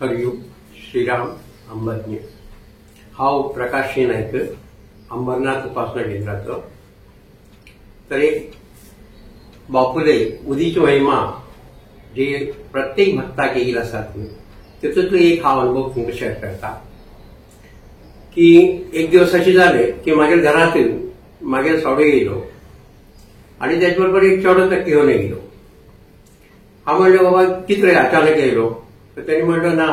हरिओम श्रीराम अंबज्ञ हाव प्रकाश नायक अंबरनाथ उपासना केंद्राचं. तर एक बापूले उदीची महिमा जे प्रत्येक भक्ताक येईल असतात त्याच्यातलं एक हा अनुभव तुमका शेअर करता. की एक दिवस अशी झाले की माझ्या घरातून मागे सोडे गेलो आणि त्याचबरोबर एक चौदा टक्के घेऊन गेलो. हा म्हणलं बाबा किती रे अचानक येलो. तर त्यांनी म्हणलं ना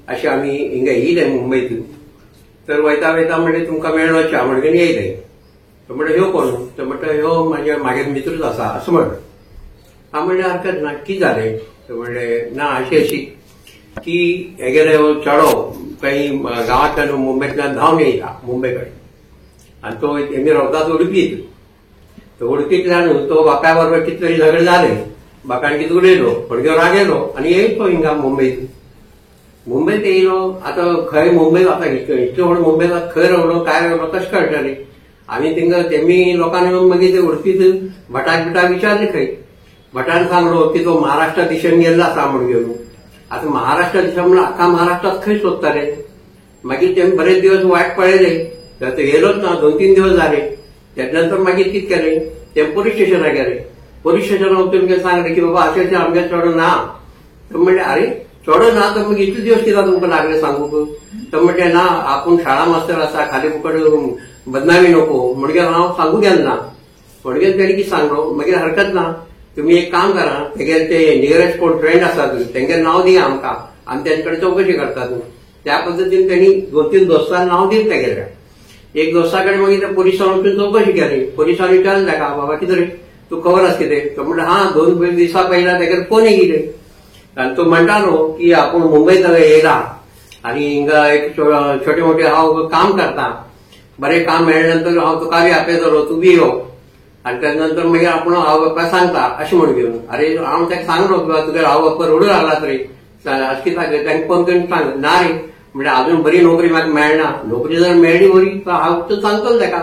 अशी आम्ही हिंगा येईल आहे मुंबईतून. तर वैता वैता म्हणजे तुमका मेळवाच्या म्हणजे येईल आहे. तर म्हणलं ह्यो कोण. तर म्हटलं ह्यो माझ्या मागे मित्रच असा असं म्हणलं. हा म्हणले हरकत ना किती झाले. तर म्हणले ना अशी की हेगेले चढो काही गावातल्या मुंबईतल्या धावून येईल मुंबईकडे आणि तो एमी रावतात उडपीत. तर उडपीतल्यान तो बाप्याबरोबर कितीतरी झगडे झाले. बापान किती उडयलो पडग्यावर रागेलो आणि येईल तो हिंगा मुंबईत येयलो. आता खंय मुंबई आता इतके व्हड मुंबईला खंय रावलो काय रावलो कशें कळटलें. आनी थिंगा तेमी लोकांनी मागीर ते उडपीत भटाक बिटाक विचारले खंय. भटान सांगलो की तो महाराष्ट्रा दिशेन गेल्लो आसा म्हूण घेवन. आता महाराष्ट्रा दिशा म्हणून अख्खा महाराष्ट्रात खंय सोदताले. मागीर ते बरेच दिवस वाट पळयले तर ते येलोच ना. 2-3 दिवस झाले. त्यानंतर मागीर कितें केलें ते पोलीस स्टेशनार गेले. पोलीस स्टेशनार वचून सांगले की बाबा अशें आमगे चोडो ना. तर म्हणले अरे चोडो ना तर मग इतले दिवस कित्याक तुमकां लागले सांगूक. तर म्हणले ना आपूण शाळा मास्तर आसा खाली फुकट बदनामी नको म्हणजे हांव सांगूक गेलो ना. म्हणजे तेणी कितें सांगलो मागीर हरकत ना तुम्ही एक काम करा तेगेले ते नियरेस्ट कोण फ्रेंड आसात तेंगे नांव दिया आमकां आनी तेंचे कडेन चौकशी करतात. त्या पद्दतीन तेणी 2-3 दोस्तांक नांव दिलें तेगेल्या. एक दोस्ता कडेन मागीर त्या पोलिसांनी वचून चौकशी केली. पोलिसांनी विचारलें ताका बाबा कितें रे तू खबर आसा कितें. तो म्हणटा हा 2 दिसा पयला तेगेले फोन येयले आनी तो म्हणटालो की आपूण मुंबईत येयला आनी हिंगा एक छोटे मोठे हांव काम करता. बरें काम मेळ्ळे नंतर हांव तुका बी आपयतलो तूं बी यो आनी त्यानंतर मागीर आपूण आवय बापायक सांगता अशें म्हूण घेवन. अरे हांव ताका सांगलो तुगे आवय बापाय रडू लागला रे अशें कित्याक तांकां फोन करून सांग ना रे म्हणजे अजून बरी नोकरी म्हाका मेळना. नोकरी जर मेळ्ळी बरी तर हांव सांगतलो ताका.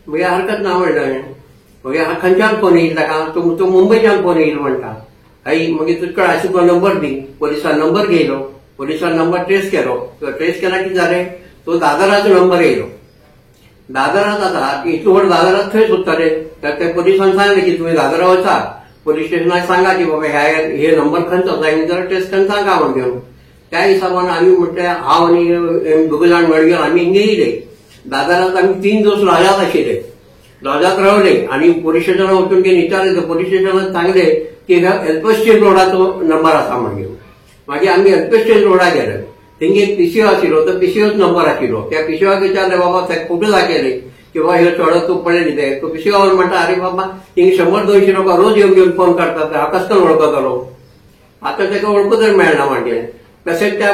मागीर हरकत ना म्हणलें. मागीर हांव खंयच्यान फोन येयलो ताका. तो मुंबयच्यान फोन येयलो म्हणटा. आई मागीर तुजे कडेन आसा तो नंबर दी. पोलिसान नंबर घेयलो. पोलिसान नंबर ट्रेस केलो. ट्रेस केला कितें जालें तो दादराचो नंबर येयलो. दादरात आसा इतलो व्हड दादरात थंय सोदताले. तर ते पोलिसान सांगलें की तुमी दादरा वचा पोलीस स्टेशनाक सांगा की बाबा हे नंबर खंयचो आसा आनी जरा ट्रेस करून सांगा म्हूण घेवन. त्या हिसाबान आमी म्हटलें हांव आनी 2 जाण मेळून आमी हिंगा येयले. दादरात आमी 3 दीस लॉजात आशिल्ले. लॉजात रावले आनी पोलीस स्टेशनार वचून कितें विचारलें तर पोलीस स्टेशनान सांगलें की एल्फस्टेज रोडाचो नंबर आसा म्हूण घेवन. मागीर आमी एल्फस्टेज रोडार गेले. थिंगा एक पिसिओ आशिल्लो तो पिसिओच नंबर आशिल्लो. त्या पिसिओक विचारलें बाबा ताका फोटो दाखयले की बाबा ह्यो चोडो तूं पळयली ते. तो पिसिओ म्हणटा अरे बाबा हिंगा 100-200 लोकां रोज येवन घेवन फोन करतात हांव कसो करून वळखतलो. आतां ताका वळखूंक जर मेळना म्हणजे. तशेंच त्या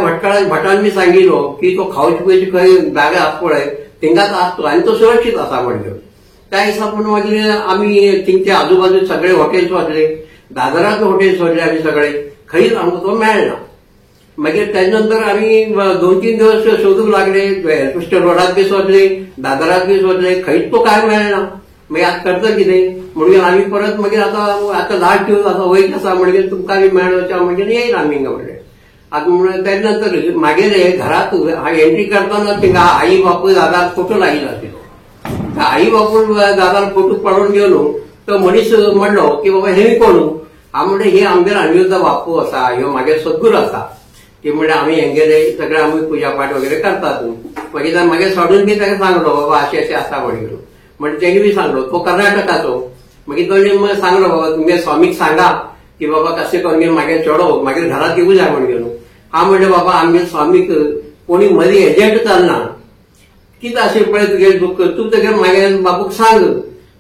भटान बी सांगिल्लो की तो खावचे पयशे खंय जागे आसा पळय थिंगाच आसतो आनी तो सुरक्षीत आसा म्हण घेवन. त्या हिसाबान मागीर आमी थिंगचे आजूबाजू सगळे हॉटेल सोदले. दादराचो हॉटेल सोदले आमी सगळे. खंयच आमकां तो मेळना. मागीर त्याच नंतर आमी 2-3 दिवस सोदूंक लागले. एल्फस्टेज रोडात बी सोदले दादरात बी सोदले खंयच तो काय मेळना. मागीर आतां करता कितें म्हणजे आमी परत मागीर आतां लास्ट दिवस आतां वयत आसा म्हणजे तुमकां बी मेळोवच्या म्हणजे येयला आमी हिंगा म्हणलें. आतां त्याच नंतर मागीर घरात हांव एंट्री करतना थिंगा आई बापूय दादाक फोटो लायिल्लो आशिल्लो. आई बापूय दादाक फोटो पळोवन गेलो तो मनीस म्हणलो की बाबा हे कोण. हांव म्हणलें हे आमगेर अनिरुद्ध बापू आसा ह्यो म्हागे सद्गुरू आसा. ते म्हणजे आमी हेंगेले सगळे आमी पुजा पाठ वगैरे करतात. मागीर सोडून बी ताका सांगलो बाबा अशें आसा म्हण म्हणजे तेणी बी सांगलो तो कर्नाटकाचो. मागीर तो सांगलो बाबा तुमगे स्वामीक सांगा की बाबा कशें करून म्हागे चोडो मागीर घरात येवूं जाय म्हण घेवन. हांव म्हणलें बाबा आमगे स्वामीक कोणी मदीं एजंट चलना. कितें अशें पळय तुगे दुख तूं तुगे मागे बापूक सांग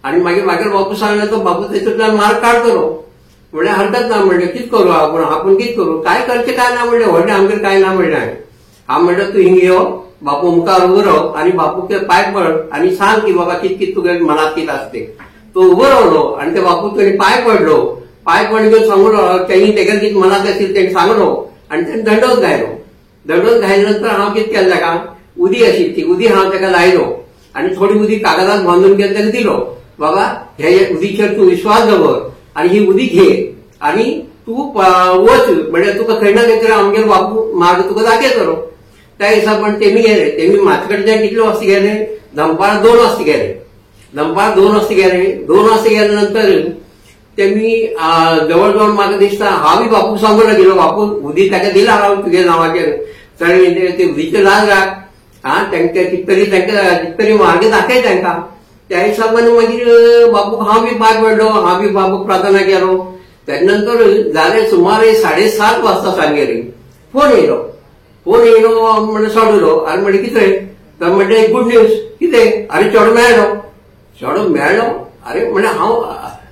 आनी मागीर बापूक सांगलें तो बापू तेतूंतल्यान मार्क काडटलो. म्हणजे हरकत ना म्हणलें कितें करूं आपूण कितें करूं काय करचें काय ना म्हणलें व्हडलें आमगेर काय ना म्हणलें. हांव म्हणलें तूं हिंगा यो बापू मुखार उबो राव आनी बापूक पांय पड आनी सांग की बाबा कितें कितें तुगे मनात कितें आसा तें. तो उबो रावलो आनी ते बापूक तेणी पांय पडलो. पांय पडलो सांगलो तेणी तेगेलें कितें मनात आशिल्लें तेणी सांगलो आनी तेणी दंडोत घायलो. दंडोत घायले नंतर हांव कितें केलें ताका उदी आशिल्ली ती उदी हांव ताका लायलो आनी थोडी उदी कागदाक बांदून गेले ताका दिलो. बाबा हे उदीचेर तूं विश्वास दवर आनी ही उदी घे आनी तू वच म्हणजे तुका खंय ना खंय तरी आमगे बापू माग तुका दाखय करो. त्या हिसाबान तेमी गेले. तेमी म्हाजेकडच्यान कितले वाजता गेले? दनपार 2 वाजता गेले. दनपार 2 वाजता गेले. 2 वाजता गेल्यानंतर तेमी जवळजवळ म्हाका दिसता हांव बापूक सांगून गेलो, बापू उदी ताका दिला हांव तुगे नांवाचेर. ते उदीचे लाज राख. तांकां किततरी मार्ग दाखय तांकां. त्या हिसाबान मागीर बापूक हांव बी पांच मेळ्ळो. हांव बी बापूक प्रार्थना केलो. त्यानंतर जाले सुमारे 7:30 वाजता सांगेरी फोन येयलो. फोन येयलो म्हणजे सोडलो. आनी म्हणजे कितें तर म्हणजे गुड न्यूज कितें? अरे चेडो मेळ्ळो. चेडो मेळ्ळो. अरे म्हणजे हांव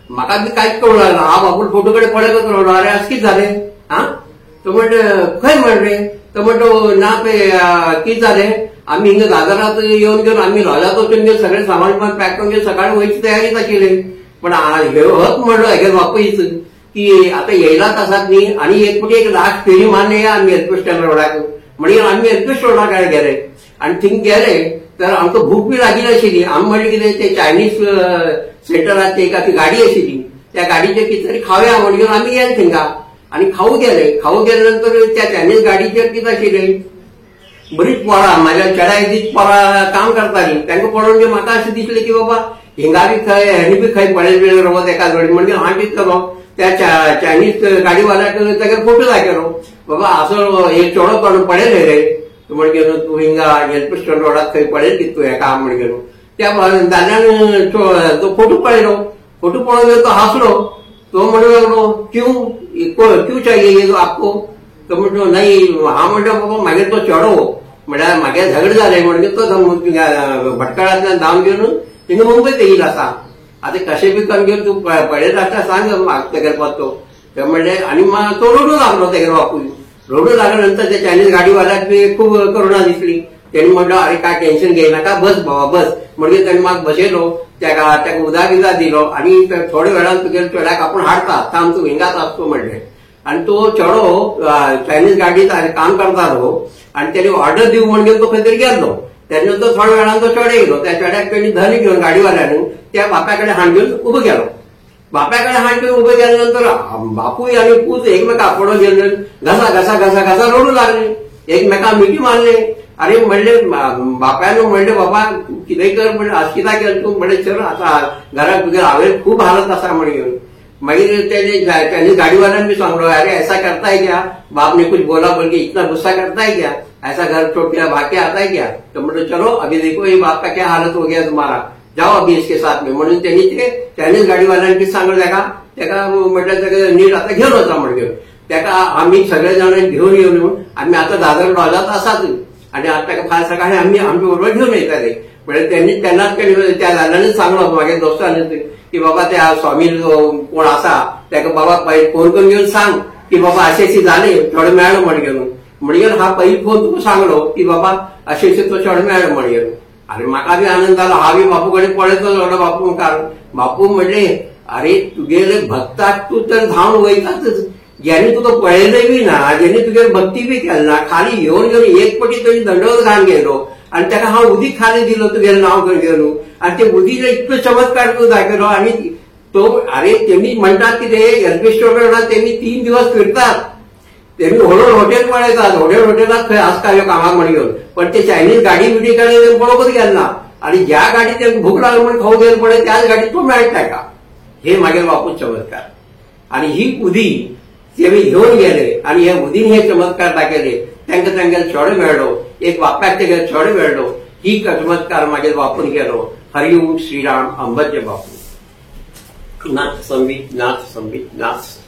म्हाका बी कांयच कळूंक लागना. हांव बापूल फोटो कडेन पळयतच रावलो. अरे आज कितें जालें? तो म्हणजे खंय म्हणले? तो म्हणतो ना ते कितें जालें? आमी हिंगा दादरात येवन घेवन आमी लॉजात वचून घेवन सगळें सामान पॅक करून घेवन सकाळी वयची तयारीच आशिल्ली. पण हत म्हणलो हेगे बापूयच की आता येयलाच आसात न्ही आनी एक फावटी एक लास्ट फेरी मारन या आमी एलपी रोडाक. म्हणजे आमी एलपी रोडाक गेले आनी थिंग गेले तर आमकां भूक बी लागिल्ली आशिल्ली. आमी म्हणलें कितें ते चायनीज सेंटराची एक गाडी आशिल्ली. त्या गाडीचेर कितें तरी खावया म्हणून आमी गेले थिंगा आनी खावू गेले. खावू गेल्यानंतर त्या चायनीज गाडीचेर कितें आशिल्लें बरीच पोरां म्हाज्या चेड्याक दीस पोरां काम करतालीं. तांकां पळोवन म्हाका अशें दिसलें की बाबा हिंगा बी खंय हेणी बी खंय पळयलें रवत एका जोडी. म्हणजे हांव कितें केलो त्या चायनीज गाडीवाल्याक ताका फोटो दाखयलो. बाबा असो एक चेडो कोण पळयलें रे. म्हणजे तूं हिंगा एलपी स्टँड रोडाक खंय पळयलें कितें तूं हेका म्हणजे त्या दादल्यान तो फोटो पळयलो. फोटो पळोवन तो हांसलो. तो म्हणूंक लागलो क्यों चाहिए ये आपको? तो म्हणतो नाही. हांव म्हणटा बाबा मागीर तो चेडो म्हळ्यार म्हागे झगड जाले म्हणजे तो भटकळांतल्यान धांवन घेवन थिंगा मुंबयत येयला आसा. आतां कशें बी करून घेवन तूं पळयता आसता सांग म्हाका तेगेर पत्तो. ते म्हणले आनी तो रडूं लागलो तेगेर बापूय. रडूं लागल्या नंतर त्या चायनीज गाडीवाल्याक बी खूब करुणा दिसली. तेणी म्हणलो अरे काय टेन्शन घेयनाका बस बाबा बस. म्हणजे ताणें म्हाका बसयलो. ताका उदक बिदा दिलो आनी थोड्या वेळान तुगे चेड्याक आपूण हाडटा थांब तूं हिंगाच आसतो म्हणलें. आनी तो चेडो चायनीज गाडीत काम करतालो आनी तेणी ऑर्डर दिवं म्हणून तो खंय तरी गेल्लो. त्यानंतर थोड्या वेळान तो चेडो येयलो. त्या चेड्याक तेणी धनी घेवन गाडीवाल्यान त्या बापाय कडेन हाड घेवन उबो केलो. बापाय कडेन हाड घेवन उबो केल्यानंतर बापूय आनी पूत एकमेकाक पडो घेवन घसा घसा घसा घसा रडूं लागले. एकमेकाक मिठी मारले. अरे म्हणले बापायन म्हणले बाबा कितें कर म्हणजे आज कित्याक केलें तूं? म्हणजे चल आतां घराक तुगे हांवें खूब हालत आसा म्हण घेवन. मागीर तेणी गाडीवाल्यान भी सांगलो अरे ऐसा करता है क्या? बाप ने कुछ बोला बोल के इतना गुस्सा करता है क्या? ऐसा घर छोड़ के भाग के आता है क्या? तो मतलब चलो अभी देखो ये बाप का क्या हालत हो गया तुम्हारा, जाओ अभी इसके साथ में. म्हणून त्यांनी ते चायनीज गाडीवाल्यान बी सांगलो तेका म्हटलं तेका नीट आता घेवन वचा म्हण घेवन. तेका आमी सगळे जाण घेवन येवन आमी आता दादर लॉजात आसात आनी आता तेका फाल्यां सकाळी आमी आमचे बरोबर घेवन येताले. म्हणजे त्यांनी तेन्नाच त्या दादल्यानच सांगलो म्हागे दोस्तान की बाबा त्या स्वामी कोण आसा तेका बाबा पयलीं फोन करून घेवन सांग की बाबा अशें अशें जालें चेडो मेळ्ळो म्हण घेवन. म्हणजे हा पयलीं फोन तुका सांगलो की बाबा अशें अशें तो चेडो मेळ्ळो म्हण घेवन. आनी म्हाका बी आनंद जालो. हांव बी बापू कडेन पळयतलो जालो बापू मुखार. बापू म्हणले अरे तुगेले भक्ताक तूं तर धांवन वयताच. ज्याने तुका पळयलें बी ना, ज्याने तुगेर भक्ती बी केली ना, खाली येवन घेवन एक पटी तरी दंडवत घालून गेलो आनी ताका हांव उदीक खाली दिलो तुगेलें नांव घेवन. आनी ते उदीक इतलो चमत्कार तूं दाखयलो. आनी तो अरे तेमी म्हणटात कितें एलपी स्टोराक तेमी 3 दिवस फिरतात. तेमी हॉटेल पळयतात. हॉटेलात खंय आसता ह्यो कामाक म्हण घेवन. पण ते चायनीज गाडी बिडी कडेन पळोवंकच गेलना. आनी ज्या गाडीत तांकां भूक लागली म्हण खावंक गेलो पळय त्याच गाडीत तो मेळटा ताका. हे मागीर बापूच चमत्कार. आनी ही उदी तेमी घेवन गेले आनी हे उदीन हे चमत्कार दाखयले. तांकां तांगेलो चेडो मेळ्ळो. एक बापायक तेगेलो चेडो मेळ्ळो. ही चमत्कार मागीर बापून केलो. हरिओम श्रीराम अंबज्य बापू. नाथ संबीत नाथ संबीत नाथ.